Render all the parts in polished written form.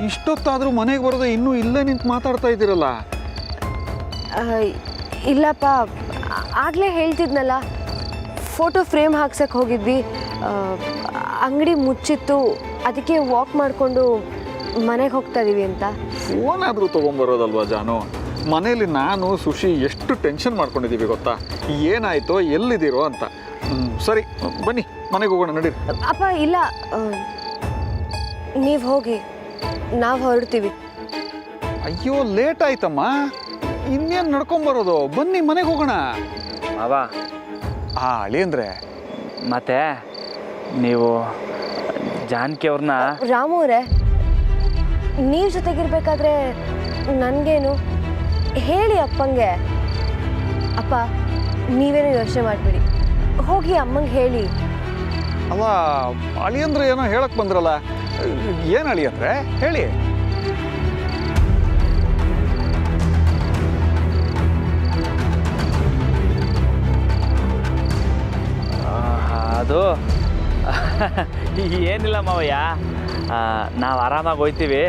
ಇಷ್ಟೊತ್ತಾದರೂ ಮನೆಗೆ ಬರೋದೇ ಇನ್ನೂ ಇಲ್ಲೇ ನಿಂತು ಮಾತಾಡ್ತಾ ಇದ್ದೀರಲ್ಲ? ಇಲ್ಲಪ್ಪ, ಆಗಲೇ ಹೇಳ್ತಿದ್ನಲ್ಲ, ಫೋಟೋ ಫ್ರೇಮ್ ಹಾಕ್ಸಕ್ಕೆ ಹೋಗಿದ್ವಿ, ಅಂಗಡಿ ಮುಚ್ಚಿತ್ತು, ಅದಕ್ಕೆ ವಾಕ್ ಮಾಡಿಕೊಂಡು ಮನೆಗೆ ಹೋಗ್ತಾ ಇದ್ದೀವಿ ಅಂತ. ಫೋನ್ ಆದರೂ ತೊಗೊಂಬರೋದಲ್ವಾ ಜಾನು? ಮನೇಲಿ ನಾನು ಸುಶಿ ಎಷ್ಟು ಟೆನ್ಷನ್ ಮಾಡ್ಕೊಂಡಿದ್ದೀವಿ ಗೊತ್ತಾ? ಏನಾಯ್ತೋ, ಎಲ್ಲಿದ್ದೀರೋ ಅಂತ. ಸರಿ ಬನ್ನಿ ಮನೆಗೆ ಹೋಗೋಣ, ನಡೀರಿ. ಅಪ್ಪ ಇಲ್ಲ, ನೀವು ಹೋಗಿ, ನಾವು ಹೊರಡ್ತೀವಿ. ಅಯ್ಯೋ ಲೇಟ್ ಆಯ್ತಮ್ಮ, ಇನ್ನೇನು ನಡ್ಕೊಂಬರೋದು? ಬನ್ನಿ ಮನೆಗೆ ಹೋಗೋಣ. ಅವ ಅಳಿ ಅಂದರೆ ಮತ್ತೆ ನೀವು ಜಾನಕಿ ಅವ್ರನ್ನ ರಾಮು ಅವರೇ, ನೀವು ಜೊತೆಗಿರ್ಬೇಕಾದ್ರೆ ನನಗೇನು ಹೇಳಿ ಅಪ್ಪಂಗೆ. ಅಪ್ಪ ನೀವೇನು ಯೋಚನೆ ಮಾಡಿಬಿಡಿ, ಹೋಗಿ ಅಮ್ಮಂಗೆ ಹೇಳಿ. ಅಲ್ಲ ಅಳಿ ಅಂದ್ರೆ ಏನೋ ಹೇಳಕ್ ಬಂದ್ರಲ್ಲ, ಏನು ಅಳಿ ಅಂದ್ರೆ ಹೇಳಿ. ಅದು ಏನಿಲ್ಲ ಮಾವಯ್ಯ, ನಾವು ಆರಾಮಾಗಿ ಹೋಗ್ತೀವಿ,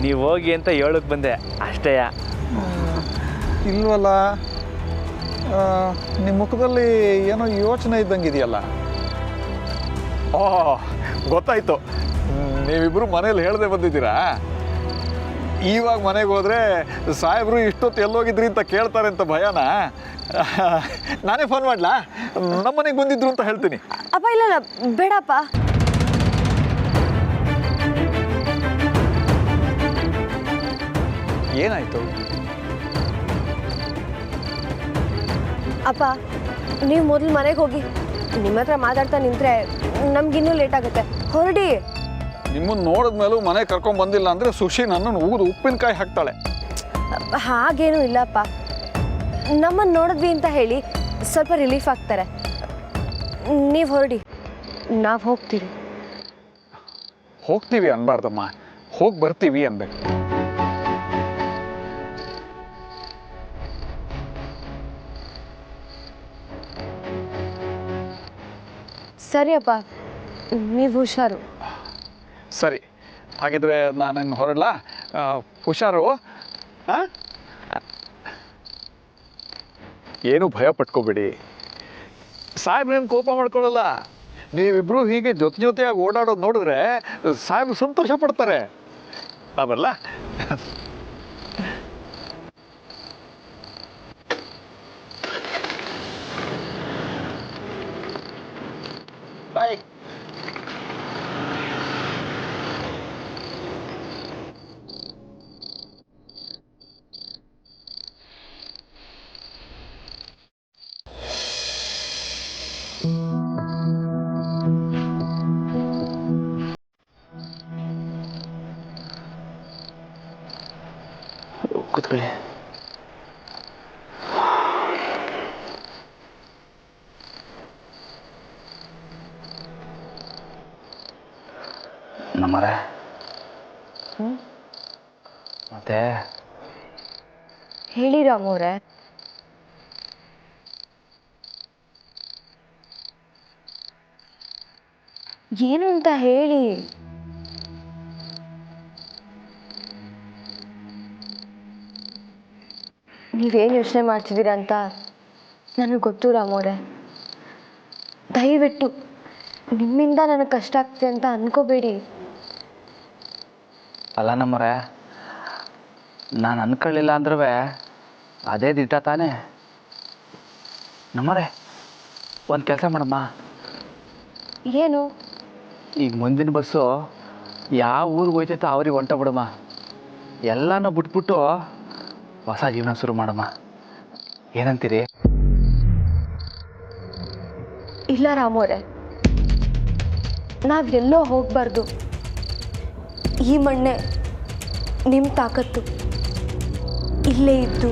ನೀವು ಹೋಗಿ ಅಂತ ಹೇಳಕ್ಕೆ ಬಂದೆ ಅಷ್ಟೇ. ಇಲ್ವಲ್ಲ, ನಿಮ್ಮ ಮುಖದಲ್ಲಿ ಏನೋ ಯೋಚನೆ ಇದ್ದಂಗಿದೆಯಲ್ಲ. ಗೊತ್ತಾಯ್ತು, ನೀವಿಬ್ಬರು ಮನೇಲಿ ಹೇಳದೆ ಬಂದಿದ್ದೀರಾ. ಇವಾಗ ಮನೆಗೆ ಹೋದರೆ ಸಾಹೇಬರು ಇಷ್ಟೊತ್ತು ಎಲ್ಲೋಗಿದ್ರಿ ಅಂತ ಕೇಳ್ತಾರೆ ಅಂತ ಭಯನ? ನಾನೇ ಫೋನ್ ಮಾಡಲಾ? ನಮ್ಮ ಮನೆಗೆ ಬಂದಿದ್ರು ಅಂತ ಹೇಳ್ತೀನಿ. ಅಪ್ಪ ಇಲ್ಲ ಬೇಡಪ್ಪ. ಏನಾಯ್ತು? ಅಪ್ಪ ನೀವು ಮೊದಲು ಮನೆಗೆ ಹೋಗಿ, ನಿಮ್ಮ ಹತ್ರ ಮಾತಾಡ್ತಾ ನಿಂತ್ರೆ ನಮ್ಗಿನ್ನೂ ಲೇಟ್ ಆಗುತ್ತೆ, ಹೊರಡಿ. ನಿಮ್ಮನ್ನು ನೋಡಿದ್ಮೇಲೂ ಮನೆ ಕರ್ಕೊಂಡು ಬಂದಿಲ್ಲ ಅಂದರೆ ಸುಶಿ ನನ್ನನ್ನು ಉಗಿದು ಉಪ್ಪಿನಕಾಯಿ ಹಾಕ್ತಾಳೆ. ಹಾಗೇನೂ ಇಲ್ಲಪ್ಪ, ನಮ್ಮನ್ನು ನೋಡಿದ್ವಿ ಅಂತ ಹೇಳಿ ಸ್ವಲ್ಪ ರಿಲೀಫ್ ಆಗ್ತಾರೆ. ನೀವು ಹೊರಡಿ, ನಾವು ಹೋಗ್ತೀವಿ. ಹೋಗ್ತೀವಿ ಅನ್ಬಾರ್ದಮ್ಮ, ಹೋಗಿ ಬರ್ತೀವಿ ಅನ್ಬೇಕು. ಸರಿ ಅಪ್ಪ, ನೀವು ಹುಷಾರು. ಸರಿ, ಹಾಗಿದ್ರೆ ನಾನು ಹೊರಡ್ಲಾ? ಹುಷಾರು. ಏನು ಭಯ ಪಟ್ಕೋಬೇಡಿ, ಸಾಹೇಬ್ರೇನು ಕೋಪ ಮಾಡ್ಕೊಳ್ಳಲ್ಲ. ನೀವಿಬ್ರು ಹೀಗೆ ಜೊತೆಯಾಗಿ ಓಡಾಡೋದು ನೋಡಿದ್ರೆ ಸಾಹೇಬ್ರು ಸಂತೋಷ ಪಡ್ತಾರೆ. ಬರಲ್ಲ? ಬಾಯ್. ಕೂತ್ಕೊಳ್ಳಿ. ನಮ್ಮರೆ ಮತ್ತೆ ಹೇಳಿ ರಾಮವ್ರೆ. ಏನು ಅಂತ ಹೇಳಿ. ನೀವೇನು ಯೋಚನೆ ಮಾಡ್ತಿದ್ದೀರಾ ಅಂತ ನನಗೆ ಗೊತ್ತು ರಾಮವ್ರೆ. ದಯವಿಟ್ಟು ನಿಮ್ಮಿಂದ ನನಗೆ ಕಷ್ಟ ಆಗ್ತಿದೆ ಅಂತ ಅನ್ಕೋಬೇಡಿ. ಅಲ್ಲ ನಮ್ಮರೆ, ನಾನು ಅನ್ಕೊಳ್ಳಿಲ್ಲ ಅಂದ್ರೂ ಅದೇ ದಿಟ್ಟ ತಾನೇ. ನಮ್ಮರೆ ಒಂದು ಕೆಲಸ ಮಾಡಮ್ಮ. ಏನು? ಈಗ ಮುಂದಿನ ಬಸ್ಸು ಯಾವ ಊರಿಗೆ ಹೋಯ್ತೈತೋ ಅವ್ರಿಗೆ ಹೊಂಟ ಬಿಡಮ್ಮ. ಎಲ್ಲನೂ ಬಿಟ್ಬಿಟ್ಟು ಹೊಸ ಜೀವನ ಶುರು ಮಾಡಮ್ಮ. ಏನಂತೀರಿ? ಇಲ್ಲ ರಾಮವ್ರೆ, ನಾವೆಲ್ಲೋ ಹೋಗಬಾರ್ದು. ಈ ಮಣ್ಣೆ ನಿಮ್ಮ ತಾಕತ್ತು. ಇಲ್ಲೇ ಇದ್ದು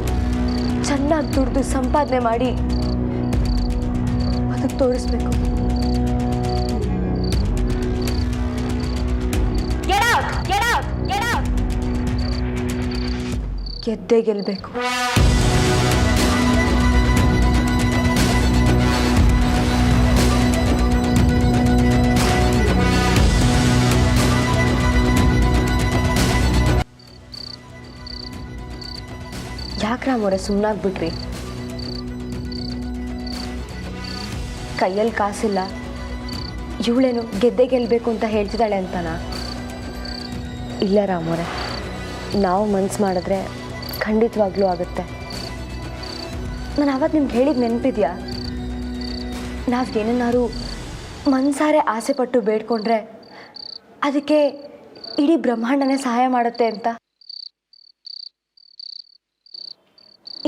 ಚೆನ್ನಾಗಿ ದುಡ್ದು ಸಂಪಾದನೆ ಮಾಡಿ ಅದಕ್ಕೆ ತೋರಿಸ್ಬೇಕು. ಗೆದ್ದೇ ಗೆಲ್ಲಬೇಕು. ರಾಮೋರೆ ಸುಮ್ಮನಾಗ್ಬಿಟ್ರಿ. ಕೈಯಲ್ಲಿ ಕಾಸಿಲ್ಲ, ಇವಳೇನು ಗೆದ್ದೆ ಗೆಲ್ಲಬೇಕು ಅಂತ ಹೇಳ್ತಿದ್ದಾಳೆ ಅಂತನ? ಇಲ್ಲ ರಾಮೋರೆ, ನಾವು ಮನ್ಸು ಮಾಡಿದ್ರೆ ಖಂಡಿತವಾಗ್ಲೂ ಆಗುತ್ತೆ. ನಾನು ಅವತ್ತು ನಿಮ್ಗೆ ಹೇಳಿದ ನೆನಪಿದ್ಯಾ? ನಾವು ಏನನ್ನಾರು ಮನ್ಸಾರೆ ಆಸೆ ಪಟ್ಟು ಬೇಡ್ಕೊಂಡ್ರೆ ಅದಕ್ಕೆ ಇಡೀ ಬ್ರಹ್ಮಾಂಡನೇ ಸಹಾಯ ಮಾಡುತ್ತೆ ಅಂತ.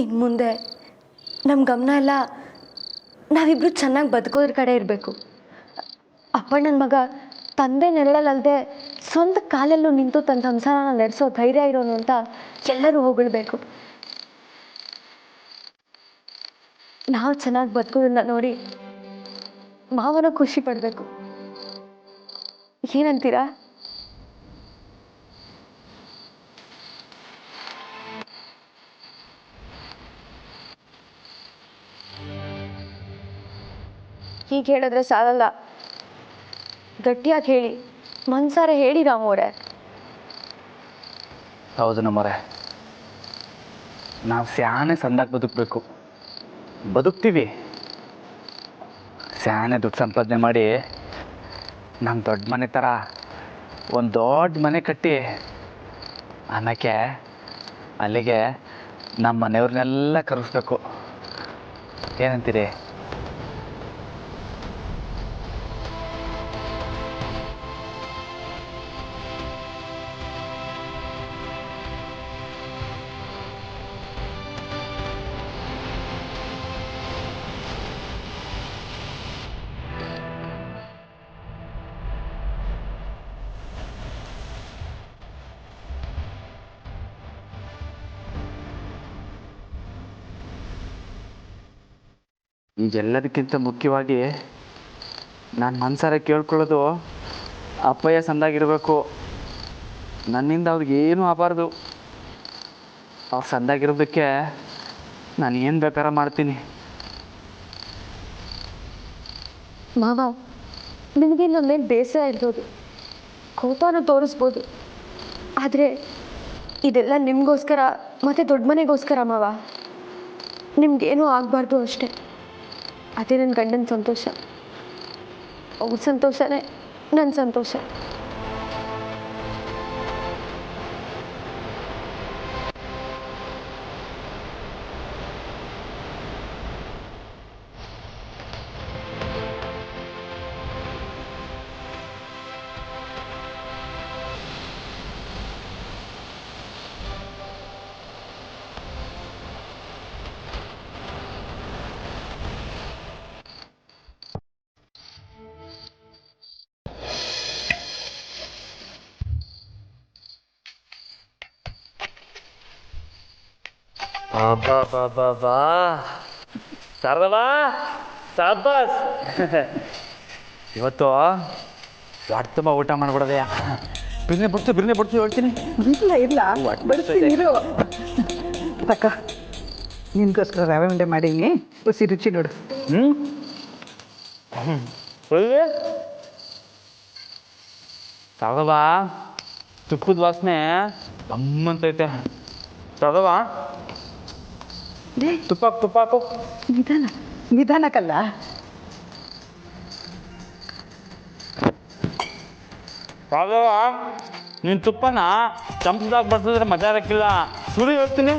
ಇನ್ನು ಮುಂದೆ ನಮ್ಮ ಗಮನ ಎಲ್ಲ ನಾವಿಬ್ಬರು ಚೆನ್ನಾಗಿ ಬದುಕೋದ್ರ ಕಡೆ ಇರಬೇಕು. ಅಪ್ಪಣ್ಣನ ಮಗ ತಂದೆ ನೆರಳಲ್ಲದೆ ಸ್ವಂತ ಕಾಲಲ್ಲೂ ನಿಂತು ತನ್ನ ಸಂಸಾರನ ನಡೆಸೋ ಧೈರ್ಯ ಇರೋನು ಅಂತ ಎಲ್ಲರೂ ಹೊಗಳ್ಬೇಕು. ನಾವು ಚೆನ್ನಾಗಿ ಬದುಕೋದನ್ನ ನೋಡಿ ಮಾವನ ಖುಷಿ ಪಡಬೇಕು. ಏನಂತೀರಾ? ಹೀಗೆ ಹೇಳಿದ್ರೆ ಸಾಲಲ್ಲ, ಗಟ್ಟಿಯಾಗಿ ಹೇಳಿ, ಮನ್ಸಾರೆ ಹೇಳಿ ರಾಮೋರೆ. ಹೌದು ನಮ್ಮರೆ, ನಾವು ಸ್ಯಾನೆ ಸಂದಾಗಿ ಬದುಕಬೇಕು. ಬದುಕ್ತೀವಿ, ಸ್ಯಾನೆ ದುಡ್ಡು ಸಂಪಾದನೆ ಮಾಡಿ ನಮ್ಮ ದೊಡ್ಡ ಮನೆ ಥರ ಒಂದು ದೊಡ್ಡ ಮನೆ ಕಟ್ಟಿ ಅನ್ನಕ್ಕೆ ಅಲ್ಲಿಗೆ ನಮ್ಮ ಮನೆಯವ್ರನ್ನೆಲ್ಲ ಕರೆಸ್ಬೇಕು. ಏನಂತೀರಿ? ಈಗೆಲ್ಲದಕ್ಕಿಂತ ಮುಖ್ಯವಾಗಿ ನಾನು ಮನ್ಸಾರೆ ಕೇಳ್ಕೊಳ್ಳೋದು ಅಪ್ಪಯ್ಯ ಸಂದಾಗಿರಬೇಕು. ನನ್ನಿಂದ ಅವ್ರಿಗೇನೂ ಆಗಬಾರ್ದು. ಅವ್ರು ಸಂದಾಗಿರೋದಕ್ಕೆ ನಾನು ಏನು ಬೇಕಾದ್ರೆ ಮಾಡ್ತೀನಿ. ಮಾವ, ನಿನಗೆ ಇನ್ನೊಂದೇನು ಬೇಸರ ಇರ್ಬೋದು, ಕೋಪನ ತೋರಿಸ್ಬೋದು, ಆದರೆ ಇದೆಲ್ಲ ನಿಮಗೋಸ್ಕರ ಮತ್ತು ದೊಡ್ಡ ಮನೆಗೋಸ್ಕರ ಮಾವ. ನಿಮ್ಗೇನೂ ಆಗಬಾರ್ದು ಅಷ್ಟೆ. ಅದೇ ನನ್ನ ಗಂಡನ ಸಂತೋಷ. ಅವ್ರ ಸಂತೋಷನೇ ನನ್ನ ಸಂತೋಷ. ಬಾ ಶಾರದವಾ, ಶಾಬಾಸ್. ಇವತ್ತು ಹೊಟ್ಟೆ ತುಂಬ ಊಟ ಮಾಡ್ಬಿಡೋದೆಯಾ? ಬಿರ್ನೆ ಬಡ್ತು ಹೇಳ್ತೀನಿ. ಇಲ್ಲ ಬರ್ತೀನಿ ಇರು. ತಕ್ಕ ನಿನ್ಗೋಸ್ಕರ ರವೆ ಉಂಡೆ ಮಾಡೀನಿ, ಹುಸಿ ರುಚಿ ನೋಡು. ಶಾರದವಾ, ತುಪ್ಪದ ವಾಸನೆ ಗಮ್ಮಂತೈತೆ. ಶಾರದವಾ, ತುಪ್ಪ ಹಾಕು. ನಿಧಾನಕ್ಕಲ್ಲ. ಶಾರದವಾ, ನೀನು ತುಪ್ಪನ ಚಮಚದಾಗ ಬಡ್ಸಿದ್ರೆ ಮಜಾ ಇರಕ್ಕಿಲ್ಲ. ಸುಳಿ ಹೇಳ್ತೀನಿ.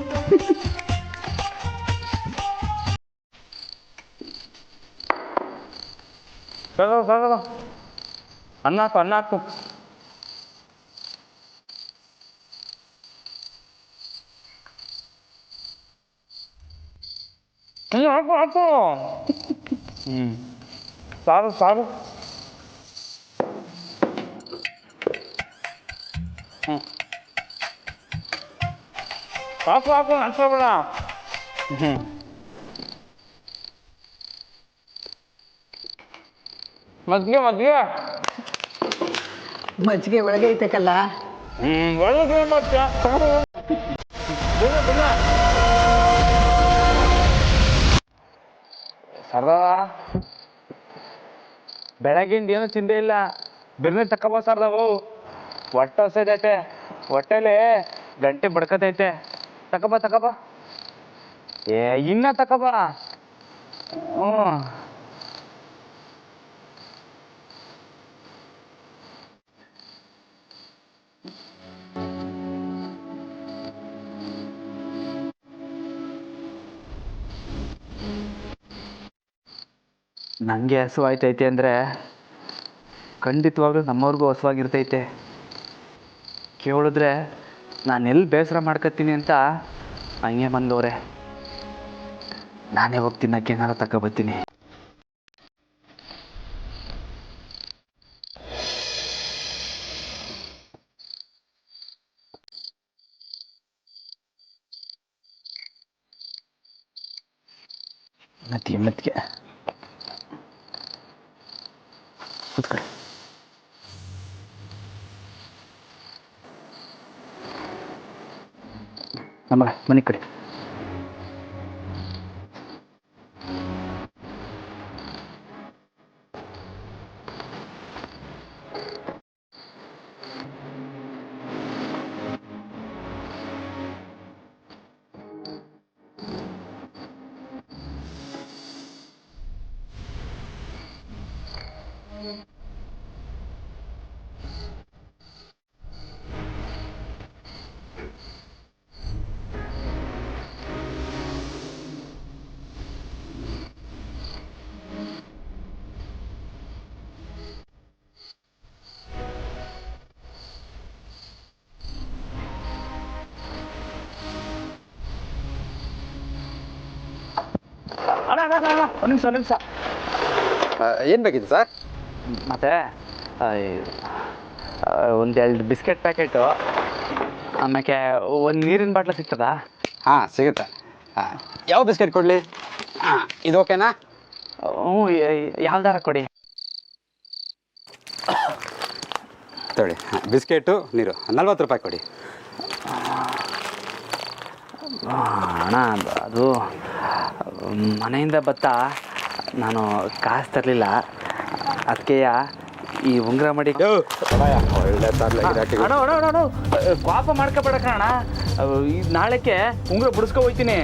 ಶಾರದವಾ, ಅನ್ನ ಹಾಕು. ಹಾಕು. ಸಾರು. ಹಾಕು ಅನ್ಸ್ಕೊಬೇಡ. ಮಜ್ಜಿಗೆ ಒಳಗೆ ಐತಕ್ಕಲ್ಲ. ಒಳಗೆ ಮತ್ತೆ ಸರ್ದಾ, ಬೆಳಗಿಂದ ಏನೂ ತಿಂದೇ ಇಲ್ಲ. ಬಿರ್ನೆ ತಕ್ಕಬ ಸರ್ದವು. ಹೊಟ್ಟೆ ಹೊಸದೈತೆ, ಹೊಟ್ಟೆಲಿ ಗಂಟೆ ಬಡ್ಕತೈತೆ. ತಕಬ ಇನ್ನ ತಕಬ. ಹ್ಞೂ ನನಗೆ ಹಸುವಾಯ್ತೈತೆ ಅಂದರೆ ಖಂಡಿತವಾಗ್ಲೂ ನಮ್ಮವ್ರಿಗೂ ಹಸುವಾಗಿರ್ತೈತೆ. ಕೇಳಿದ್ರೆ ನಾನು ಎಲ್ಲಿ ಬೇಸರ ಮಾಡ್ಕೊತೀನಿ ಅಂತ ಹಂಗೆ ಬಂದವ್ರೆ. ನಾನೇ ಹೋಗಿ ತಿನ್ನಕ್ಕೆ ಏನಾರ ತಗೊಬರ್ತೀನಿ. ಮೆತ್ತಿಗೆ ಕೂತ್ಕೊಳ್ಳಿ. ನಮ್ಮಗ ಮನೆ ಕಡೆ. ಒಂದು ನಿಮಿಷ. ಏನು ಬೇಕಿತ್ತು ಸರ್? ಮತ್ತೆ ಒಂದೆರಡು ಬಿಸ್ಕೆಟ್ ಪ್ಯಾಕೆಟು, ಆಮೇಲೆ ಒಂದು ನೀರಿನ ಬಾಟ್ಲ ಸಿಗ್ತದಾ? ಹಾಂ ಸಿಗುತ್ತೆ. ಯಾವ ಬಿಸ್ಕೆಟ್ ಕೊಡಲಿ? ಹಾಂ ಇದು ಓಕೆನಾ? ಹ್ಞೂ ಯಾವ್ದಾರ ಕೊಡಿ. ತೊಳಿ. ಬಿಸ್ಕೆಟು ನೀರು 40 ರೂಪಾಯಿ ಕೊಡಿ. ಅಣ್ಣ ಅದು ಮನೆಯಿಂದ ಬತ್ತಾ ನಾನು ಕಾಸು ತರಲಿಲ್ಲ, ಅದಕ್ಕೆ ಈ ಉಂಗುರ ಮಾಡಿ. ಒಳ್ಳೆ ಅಣ್ಣ ಪಾಪ ಮಾಡ್ಕೊಬೇಡ ಕಣ. ನಾಳೆಕ್ಕೆ ಉಂಗುರ ಬಿಡಿಸ್ಕೊ ಹೋಗ್ತೀನಿ.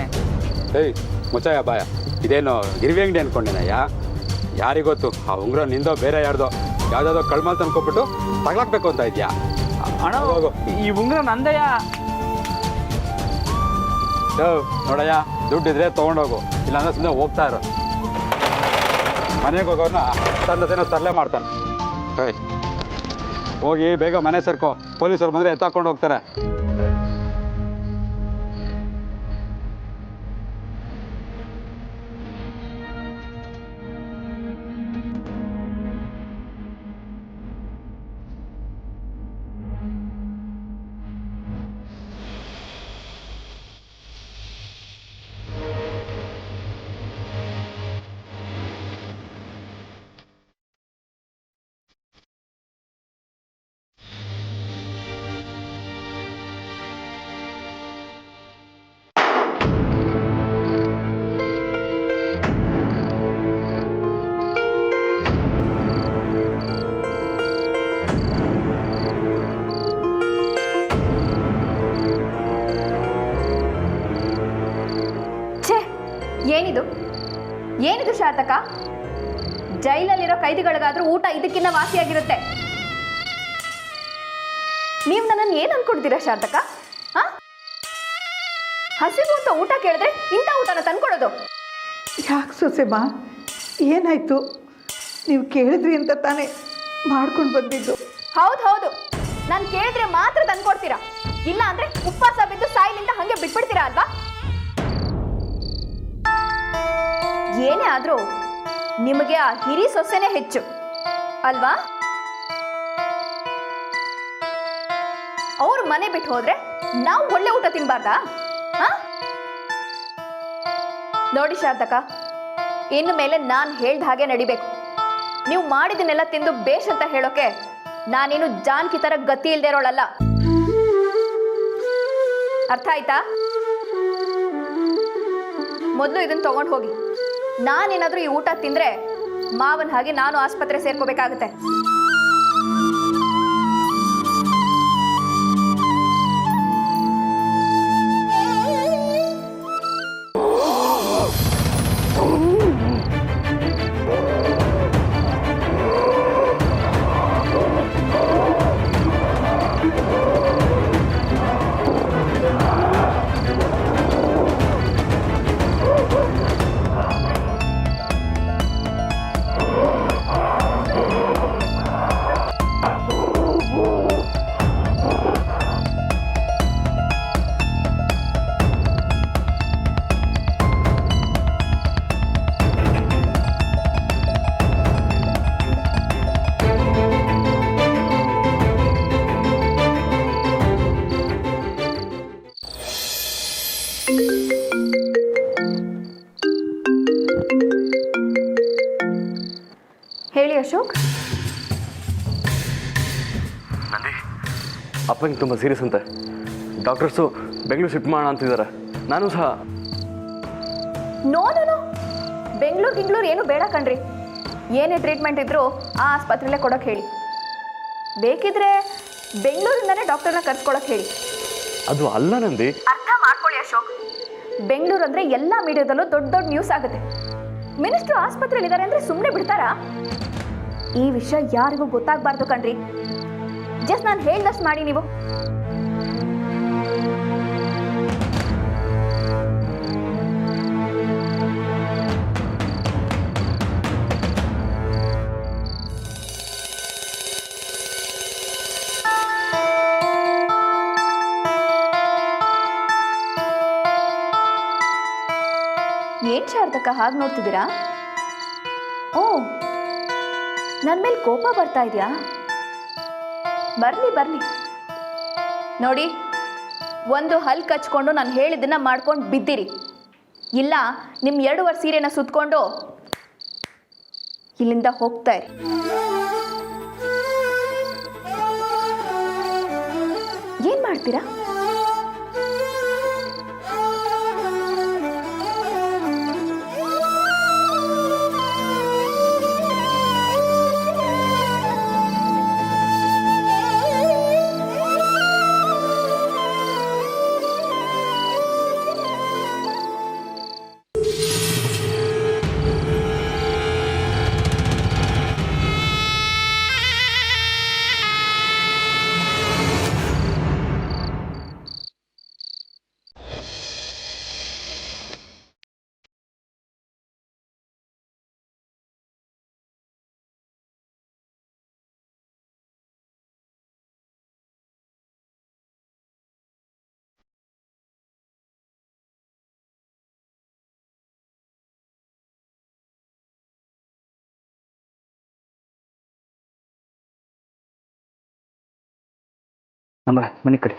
ಏಯ್ ಮುಚ್ಚಾಯ ಬಾಯ, ಇದೇನು ಗಿರ್ವಿ ಅಂಗಡಿ ಅನ್ಕೊಂಡೇನಯ್ಯ? ಯಾರಿಗೊತ್ತು ಆ ಉಂಗುರ ನಿಂದೋ ಬೇರೆ ಯಾರ್ದೋ ಯಾವುದಾದ್ರೂ ಕಳ್ಮಲ್ ತಂದ್ಕೊಬಿಟ್ಟು ತಗ್ಲಾಕ್ಬೇಕು ಅಂತ ಇದೆಯಾ? ಅಣ್ಣ ಈ ಉಂಗುರ ನಂದಯ್ಯ. ನೋಡಯ್ಯ, ದುಡ್ಡಿದ್ರೆ ತೊಗೊಂಡೋಗು, ಇಲ್ಲಾಂದ್ರೆ ಸುಮ್ಮನೆ ಹೋಗ್ತಾ ಇರೋ. ಮನೆಗೆ ಹೋಗೋನ್ನ ತಂದದೇನೋ ತರಲೆ ಮಾಡ್ತಾನೆ. ಹೇಯ್ ಹೋಗಿ ಬೇಗ ಮನೆ ಸೇರ್ಕೋ, ಪೊಲೀಸರು ಬಂದರೆ ಎತ್ತಾಕೊಂಡು ಹೋಗ್ತಾರೆ. ಏನಿದು ಶಾತಕ? ಜೈಲಲ್ಲಿರೋ ಕೈದಿಗಳಿಗಾದ್ರೂ ಊಟ ಇದಕ್ಕಿಂತ ವಾಸಿಯಾಗಿರುತ್ತೆ. ನೀವು ನನ್ನನ್ನು ಏನು ಅನ್ಕೊಡ್ತೀರಾ ಶಾತಕ? ಹಸಿವು ಅಂತ ಊಟ ಕೇಳಿದ್ರೆ ಇಂಥ ಊಟನ ತಂದ್ಕೊಡೋದು? ಯಾಕೆ ಸೊಸೆಮ್ಮ, ಏನಾಯ್ತು? ನೀವು ಕೇಳಿದ್ರಿ ಅಂತ ತಾನೇ ಮಾಡ್ಕೊಂಡು ಬಂದಿದ್ದು. ಹೌದು, ನಾನು ಕೇಳಿದ್ರೆ ಮಾತ್ರ ತಂದ್ಕೊಡ್ತೀರಾ, ಇಲ್ಲ ಅಂದ್ರೆ ಉಪವಾಸ ಬಿದ್ದು ಸಾಯಿಲಿಂದ ಹಂಗೆ ಬಿಟ್ಬಿಡ್ತೀರಾ ಅಲ್ವಾ? ಏನೇ ಆದ್ರೂ ನಿಮಗೆ ಆ ಹಿರಿ ಸೊಸೆನೇ ಹೆಚ್ಚು ಅಲ್ವಾ? ಅವ್ರು ಮನೆ ಬಿಟ್ಟು ಹೋದ್ರೆ ನಾವು ಒಳ್ಳೆ ಊಟ ತಿನ್ಬಾರ್ದಾ? ನೋಡಿ ಶಾಂತಕ, ಇನ್ನು ಮೇಲೆ ನಾನು ಹೇಳ್ದ ಹಾಗೆ ನಡಿಬೇಕು. ನೀವು ಮಾಡಿದನ್ನೆಲ್ಲ ತಿಂದು ಬೇಷ್ ಅಂತ ಹೇಳೋಕೆ ನಾನೇನು ಜಾನ್ಕಿ ತರ ಗತಿ ಇಲ್ದೇ ಇರೋಳಲ್ಲ. ಅರ್ಥ ಆಯ್ತಾ? ಮೊದಲು ಇದನ್ನ ತಗೊಂಡು ಹೋಗಿ. ನಾನೇನಾದ್ರೂ ಈ ಊಟ ತಿಂದ್ರೆ ಮಾವನ್ ಹಾಗೆ ನಾನು ಆಸ್ಪತ್ರೆ ಸೇರ್ಕೋಬೇಕಾಗುತ್ತೆ. ಹೇಳಿ ಅಶೋಕ್. ಅಪ್ಪಂಗೆ ತುಂಬ ಸೀರಿಯಸ್ ಅಂತೆ. ಡಾಕ್ಟರ್ಸು ಬೆಂಗಳೂರು ಶಿಫ್ಟ್ ಮಾಡೋಣ ಅಂತಿದ್ದಾರೆ. ನಾನು ಸಹ ನೋ ನೋ ನೋ, ಬೆಂಗಳೂರು ಏನು ಬೇಡ ಕಣ್ರಿ. ಏನೇ ಟ್ರೀಟ್ಮೆಂಟ್ ಇದ್ರೂ ಆ ಆಸ್ಪತ್ರೆಯಲ್ಲೇ ಕೊಡೋಕೆ ಹೇಳಿ. ಬೇಕಿದ್ರೆ ಬೆಂಗಳೂರಿಂದನೇ ಡಾಕ್ಟರ್ನ ಕರ್ಸ್ಕೊಳಕ್ಕೆ ಹೇಳಿ. ಅದು ಅಲ್ಲ ನಂದಿ. ಅರ್ಥ ಮಾಡ್ಕೊಳ್ಳಿ ಅಶೋಕ್, ಬೆಂಗಳೂರು ಅಂದರೆ ಎಲ್ಲ ಮೀಡಿಯಾದಲ್ಲೂ ದೊಡ್ಡ ದೊಡ್ಡ ನ್ಯೂಸ್ ಆಗುತ್ತೆ. ಮಿನಿಸ್ಟ್ರು ಆಸ್ಪತ್ರೆಯಲ್ಲಿ ಇದ್ದಾರೆ ಅಂದರೆ ಸುಮ್ಮನೆ ಬಿಡ್ತಾರಾ? ಈ ವಿಷಯ ಯಾರಿಗೂ ಗೊತ್ತಾಗಬಾರ್ದು ಕಣ್ರಿ. ಜಸ್ಟ್ ನಾನು ಹೇಳ್ದಷ್ಟು ಮಾಡಿ ನೀವು. ಏನ್ ಶಾರದಕ್ಕ ಹಾಗೆ ನೋಡ್ತಿದ್ದೀರಾ? ಓ, ನನ್ನ ಮೇಲೆ ಕೋಪ ಬರ್ತಾ ಇದೆಯಾ? ಬರ್ಲಿ ನೋಡಿ, ಒಂದು ಹಲ್ ಕಚ್ಕೊಂಡು ನಾನು ಹೇಳಿದ್ದನ್ನ ಮಾಡ್ಕೊಂಡು ಬಿದ್ದಿರಿ, ಇಲ್ಲ ನಿಮ್ಮ 2 ವರ್ಷ ಸೀರೆನ ಸುತ್ಕೊಂಡು ಇಲ್ಲಿಂದ ಹೋಗ್ತಾ ಇರಿ. ಏನ್ ಮಾಡ್ತೀರಾ? ನಮ್ಮ ಮನೆ ಕಡೆ